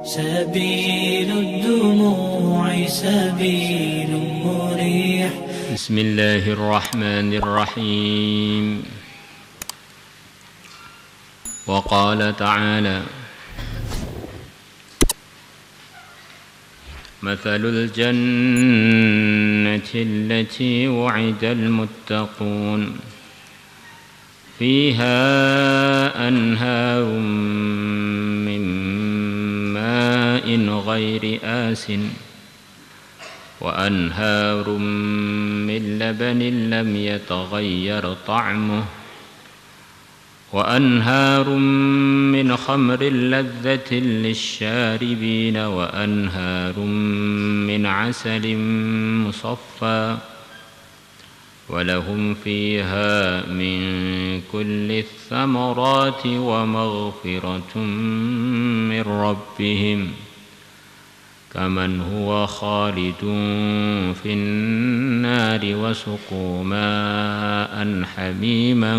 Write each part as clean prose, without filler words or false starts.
سبيل الدموع سبيل مريح. بسم الله الرحمن الرحيم. وقال تعالى: مثل الجنة التي وعد المتقون فيها أنهار من ماء غير آسن وأنهار من لبن لم يتغير طعمه وأنهار من خمر لذة للشاربين وأنهار من عسل مصفى ولهم فيها من كل الثمرات ومغفرة من ربهم كمن هو خالد في النار وسقوا ماء حميما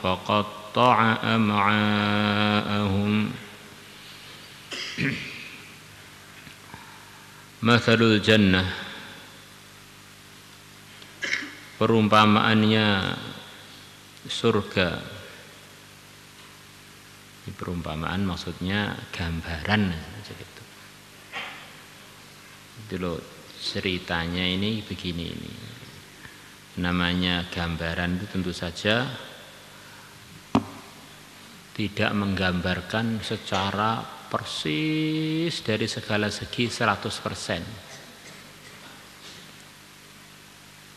فقطع أمعاءهم. مثل الجنة, perumpamaannya surga. Perumpamaan maksudnya gambaran gitu. Itu loh ceritanya ini begini ini. Namanya gambaran itu tentu saja tidak menggambarkan secara persis dari segala segi 100%.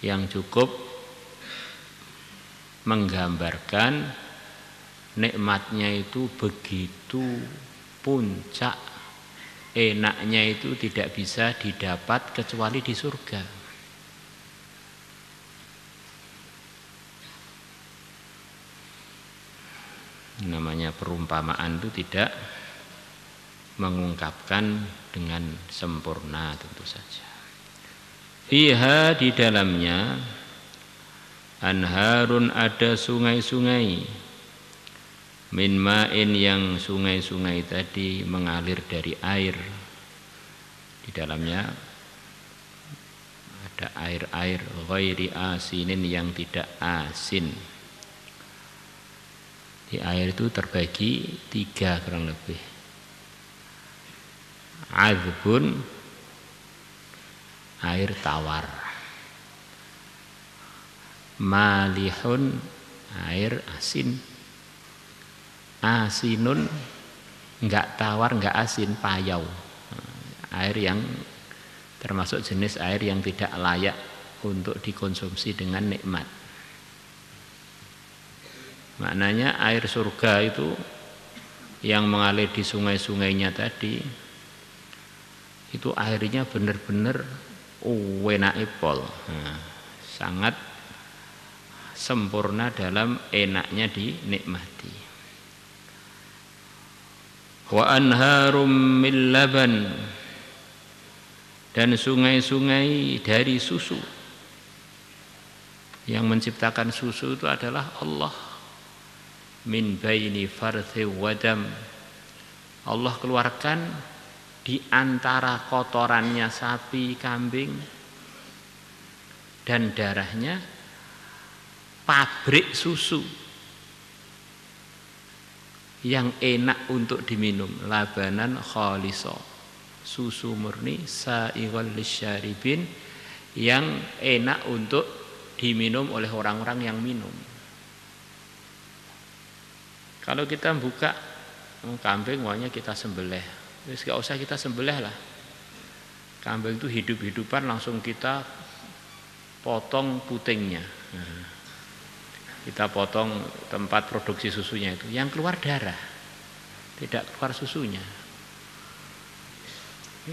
Yang cukup menggambarkan nikmatnya itu begitu puncak, enaknya itu tidak bisa didapat kecuali di surga. Namanya perumpamaan itu tidak mengungkapkan dengan sempurna tentu saja. Fiha, di dalamnya, anharun, ada sungai-sungai, min ma'in, yang sungai-sungai tadi mengalir dari air. Di dalamnya ada air-air ghairi asinin, yang tidak asin. Di air itu terbagi 3 kurang lebih. Azbun, air tawar. Malihun, air asin. Asinun, enggak tawar enggak asin, payau. Air yang termasuk jenis air yang tidak layak untuk dikonsumsi dengan nikmat. Maknanya air surga itu yang mengalir di sungai-sungainya tadi, itu airnya benar-benar enak pol. Sangat sempurna dalam enaknya dinikmati. Wa anharum min laban, dan sungai-sungai dari susu. Yang menciptakan susu itu adalah Allah. Min baini farthi wadam, Allah keluarkan di antara kotorannya sapi, kambing, dan darahnya pabrik susu yang enak untuk diminum. Labanan khaliso, susu murni, sa'ighal lisyaribin, yang enak untuk diminum oleh orang-orang yang minum. Kalau kita buka kambing, maunya kita sembelih, terus gak usah kita sembelih lah. Kambing itu hidup-hidupan, langsung kita potong putingnya. Kita potong tempat produksi susunya itu, yang keluar darah, tidak keluar susunya.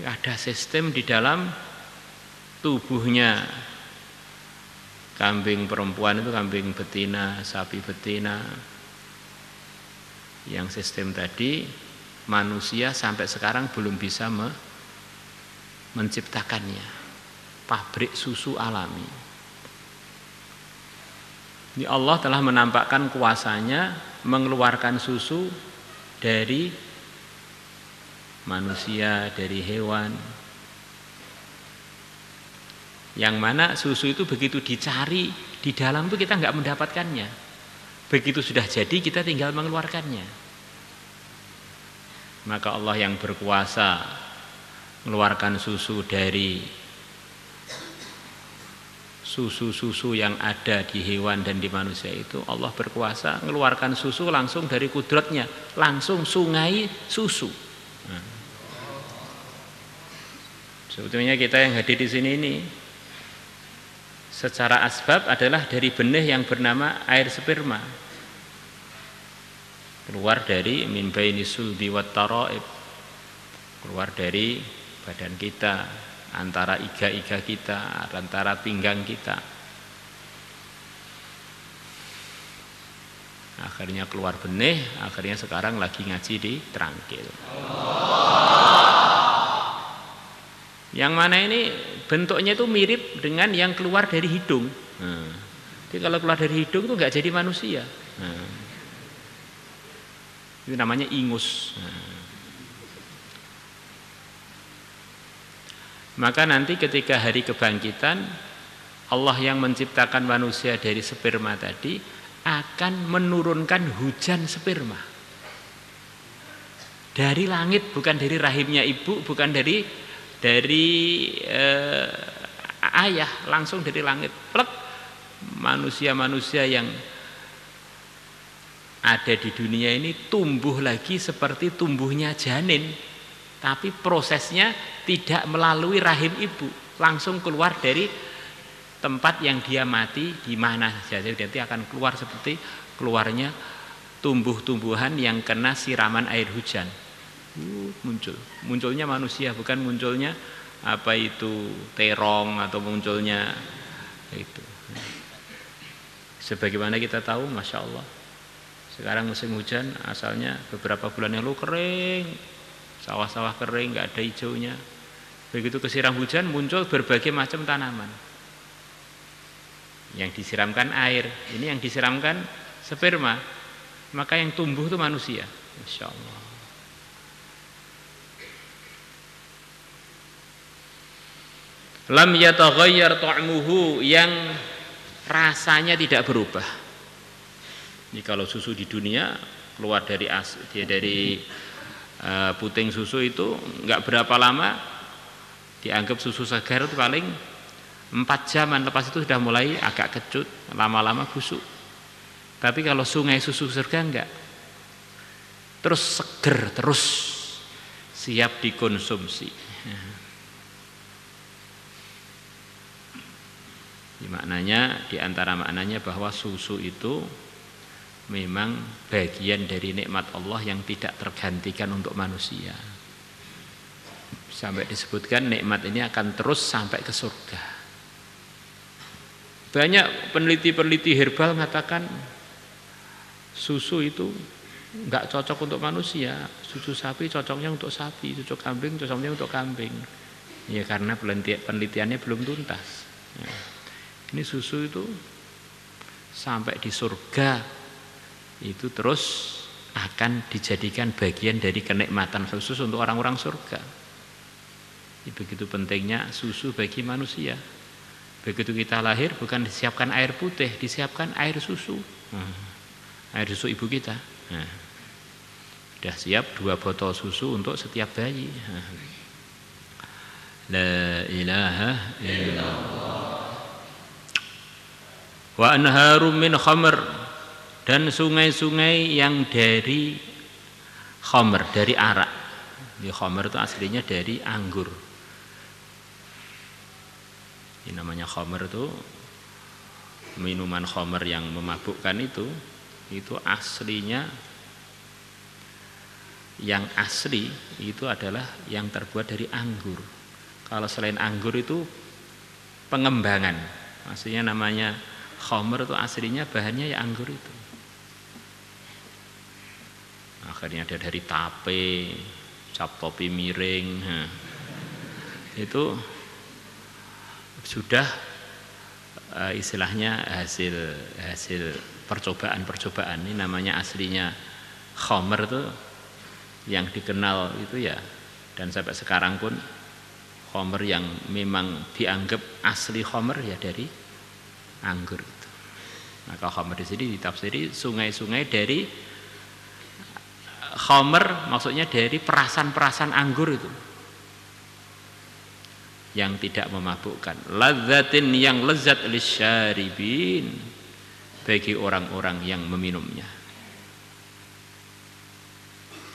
Ada sistem di dalam tubuhnya kambing perempuan itu, kambing betina, sapi betina, yang sistem tadi manusia sampai sekarang belum bisa menciptakannya. Pabrik susu alami. Ini Allah telah menampakkan kuasanya mengeluarkan susu dari manusia, dari hewan. Yang mana susu itu begitu dicari di dalam itu kita nggak mendapatkannya. Begitu sudah jadi kita tinggal mengeluarkannya. Maka Allah yang berkuasa mengeluarkan susu dari susu-susu yang ada di hewan dan di manusia itu. Allah berkuasa mengeluarkan susu langsung dari kudratnya, langsung sungai susu. Nah, sebetulnya kita yang hadir di sini ini secara asbab adalah dari benih yang bernama air sperma, keluar dari min baini sulbi wat taraib, keluar dari badan kita, antara iga-iga kita, antara pinggang kita. Akhirnya keluar benih, akhirnya sekarang lagi ngaji di Trangkil. Yang mana ini bentuknya itu mirip dengan yang keluar dari hidung. Jadi kalau keluar dari hidung itu nggak jadi manusia. Itu namanya ingus. Maka nanti ketika hari kebangkitan, Allah yang menciptakan manusia dari sperma tadi akan menurunkan hujan sperma dari langit, bukan dari rahimnya ibu, bukan dari ayah, langsung dari langit. Plek, manusia-manusia yang ada di dunia ini tumbuh lagi seperti tumbuhnya janin, tapi prosesnya tidak melalui rahim ibu, langsung keluar dari tempat yang dia mati di mana saja. Nanti akan keluar seperti keluarnya tumbuh-tumbuhan yang kena siraman air hujan. Munculnya manusia, bukan munculnya apa itu terong atau munculnya itu. Sebagaimana kita tahu, masya Allah, sekarang musim hujan asalnya beberapa bulan yang lalu kering, sawah-sawah kering, nggak ada hijaunya. Begitu kesiram hujan muncul berbagai macam tanaman yang disiramkan air, ini yang disiramkan sperma, maka yang tumbuh itu manusia. Masya Allah. Lam yataghayyar ta'muhu, yang rasanya tidak berubah. Jadi kalau susu di dunia keluar dari puting susu itu enggak berapa lama dianggap susu segar, itu paling 4 jaman, lepas itu sudah mulai agak kecut, lama-lama busuk. Tapi kalau sungai susu surga enggak, terus seger, terus siap dikonsumsi. Di antara maknanya bahwa susu itu memang bagian dari nikmat Allah yang tidak tergantikan untuk manusia. Sampai disebutkan nikmat ini akan terus sampai ke surga. Banyak peneliti-peneliti herbal mengatakan susu itu enggak cocok untuk manusia. Susu sapi cocoknya untuk sapi, susu kambing cocoknya untuk kambing. Ya karena penelitiannya belum tuntas. Ya. Ini susu itu sampai di surga itu terus akan dijadikan bagian dari kenikmatan khusus untuk orang-orang surga. Begitu pentingnya susu bagi manusia. Begitu kita lahir bukan disiapkan air putih, disiapkan air susu. Air susu ibu kita. Sudah siap 2 botol susu untuk setiap bayi. La ilaha illallah. Wa anharum min khamr, dan sungai-sungai yang dari khamr, dari arak. Di khamr itu aslinya dari anggur. Ini namanya khamr itu minuman khamr yang memabukkan itu aslinya, yang asli itu adalah yang terbuat dari anggur. Kalau selain anggur itu pengembangan. Maksudnya namanya khamr itu aslinya bahannya ya anggur itu. Akhirnya ada dari tape, cap topi miring. Itu sudah istilahnya hasil percobaan. Ini namanya aslinya khamr itu yang dikenal itu ya Dan sampai sekarang pun khamr yang memang dianggap asli khamr ya dari anggur itu. Maka khamr di sini ditafsiri sungai-sungai dari khamr, maksudnya dari perasan-perasan anggur itu yang tidak memabukkan. Ladzatin, yang lezat lisyaribin, bagi orang-orang yang meminumnya.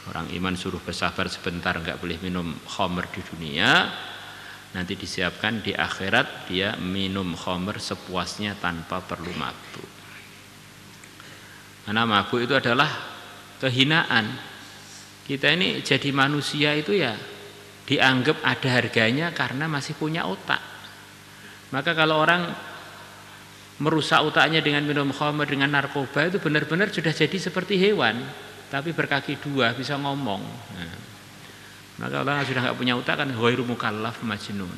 Orang iman suruh bersabar sebentar, enggak boleh minum khamr di dunia. Nanti disiapkan di akhirat dia minum khamr sepuasnya tanpa perlu mabuk. Karena mabuk itu adalah kehinaan. Kita ini jadi manusia itu ya dianggap ada harganya karena masih punya otak. Maka kalau orang merusak otaknya dengan minum khamr, dengan narkoba, itu benar-benar sudah jadi seperti hewan, tapi berkaki dua, bisa ngomong. Nah, maka orang sudah nggak punya otak kan ghairu mukallaf majnun.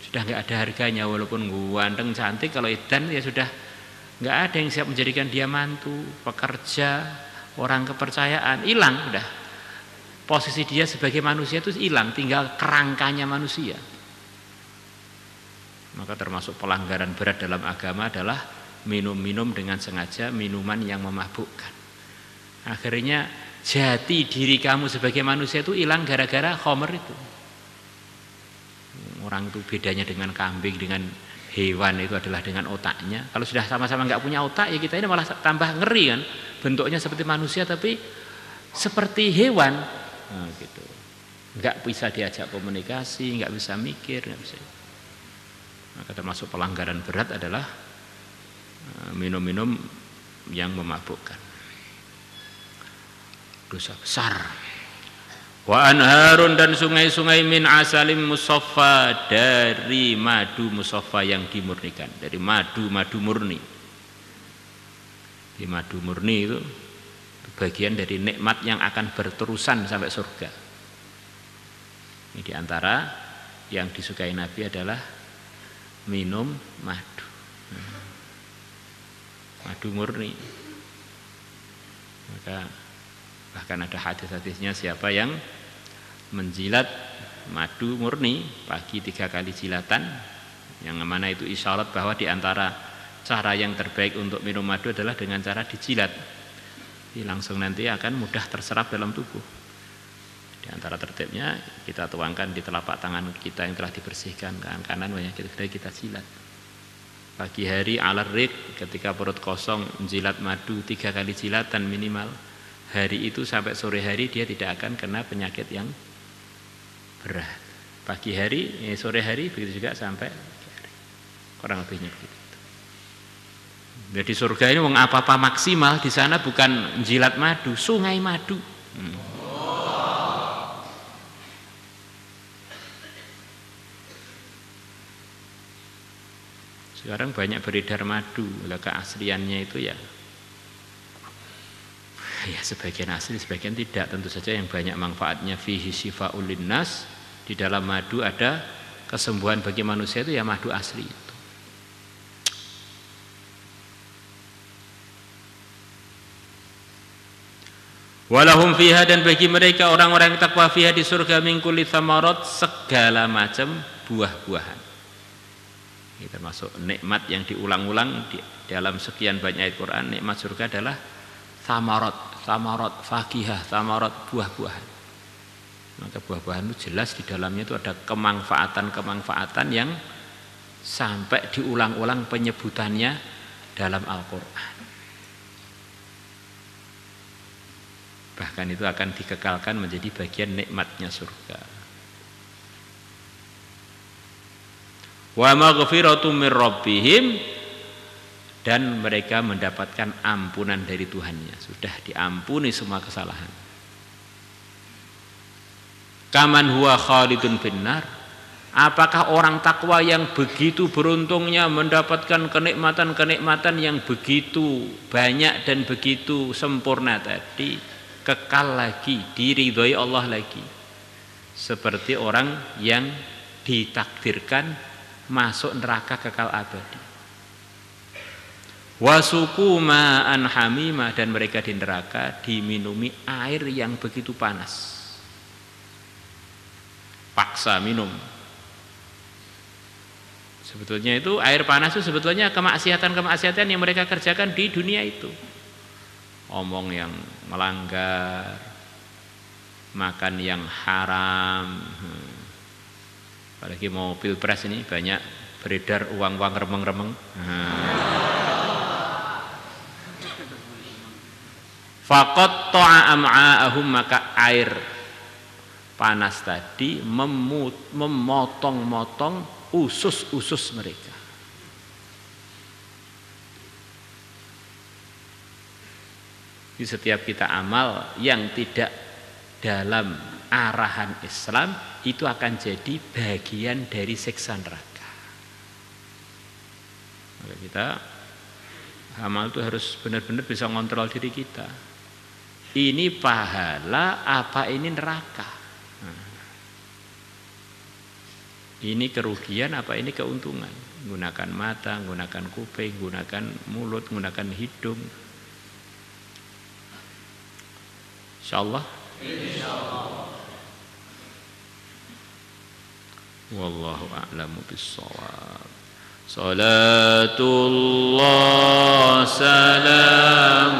Sudah nggak ada harganya, walaupun ganteng cantik, kalau edan ya sudah nggak ada yang siap menjadikan dia mantu, pekerja, orang kepercayaan, hilang udah. Posisi dia sebagai manusia itu hilang, tinggal kerangkanya manusia. Maka termasuk pelanggaran berat dalam agama adalah minum-minum dengan sengaja, minuman yang memabukkan. Akhirnya jati diri kamu sebagai manusia itu hilang gara-gara khamr itu. Orang itu bedanya dengan kambing, dengan hewan itu adalah dengan otaknya. Kalau sudah sama-sama nggak punya otak, ya kita ini malah tambah ngeri kan. Bentuknya seperti manusia tapi seperti hewan. Nah, gitu. Nggak bisa diajak komunikasi, nggak bisa mikir, nggak bisa. Maka termasuk pelanggaran berat adalah minum-minum yang memabukkan. Dosa besar. Wa anharun, dan sungai-sungai min asalim musaffa, dari madu musaffa yang dimurnikan, dari madu murni. Di madu murni itu bagian dari nikmat yang akan berterusan sampai surga. Ini diantara yang disukai Nabi adalah minum madu. Madu murni. Maka bahkan ada hadis-hadisnya, siapa yang menjilat madu murni pagi 3 kali jilatan, yang mana itu isyarat bahwa diantara cara yang terbaik untuk minum madu adalah dengan cara dijilat. Jadi langsung nanti akan mudah terserap dalam tubuh. Di antara tertibnya kita tuangkan di telapak tangan kita yang telah dibersihkan, tangan kanan banyak kita jilat. Pagi hari alarik, ketika perut kosong, menjilat madu 3 kali jilatan minimal. Hari itu sampai sore hari dia tidak akan kena penyakit yang berat. Pagi hari, sore hari, begitu juga sampai hari. Kurang lebihnya begitu. Jadi surga ini apa-apa maksimal di sana bukan jilat madu, sungai madu. Sekarang banyak beredar madu, lah keasliannya itu ya sebagian asli, sebagian tidak. Tentu saja yang banyak manfaatnya fihi syifa'ul linnas, di dalam madu ada kesembuhan bagi manusia, itu ya madu asli itu. Walahum fiha, dan bagi mereka orang-orang yang takwa fiha di surga min kulli thamarat, segala macam buah-buahan. Ini termasuk nikmat yang diulang-ulang di dalam sekian banyak ayat Quran. Nikmat surga adalah thamarat, fakihah, thamarat, buah-buahan. Maka buah-buahan itu jelas di dalamnya itu ada kemanfaatan-kemanfaatan yang sampai diulang-ulang penyebutannya dalam Al-Quran. Bahkan itu akan dikekalkan menjadi bagian nikmatnya surga. Wa maghfiratum mir rabbihim, dan mereka mendapatkan ampunan dari Tuhannya, sudah diampuni semua kesalahan. Kaman huwa khalidun finnar, apakah orang takwa yang begitu beruntungnya mendapatkan kenikmatan-kenikmatan yang begitu banyak dan begitu sempurna tadi, kekal lagi, diridhoi Allah lagi, seperti orang yang ditakdirkan masuk neraka kekal abadi. Wasuku ma'an hamima, dan mereka di neraka diminumi air yang begitu panas. paksa minum. Sebetulnya itu air panas itu sebetulnya kemaksiatan-kemaksiatan yang mereka kerjakan di dunia itu. Omong yang melanggar, makan yang haram. Apalagi mau pilpres ini banyak beredar uang-uang remeng-remeng. Faqat ta'a am'a'ahum, maka air panas tadi memotong-motong usus-usus mereka. Di setiap kita amal yang tidak dalam arahan Islam itu akan jadi bagian dari siksa neraka. Maka kita amal itu harus benar-benar bisa ngontrol diri kita. Ini pahala apa ini neraka? Ini kerugian apa ini keuntungan? Gunakan mata, gunakan kuping, gunakan mulut, gunakan hidung. Insyaallah. Insyaallah. Wallahu a'lamu bis-shawab. Salatullah salamullah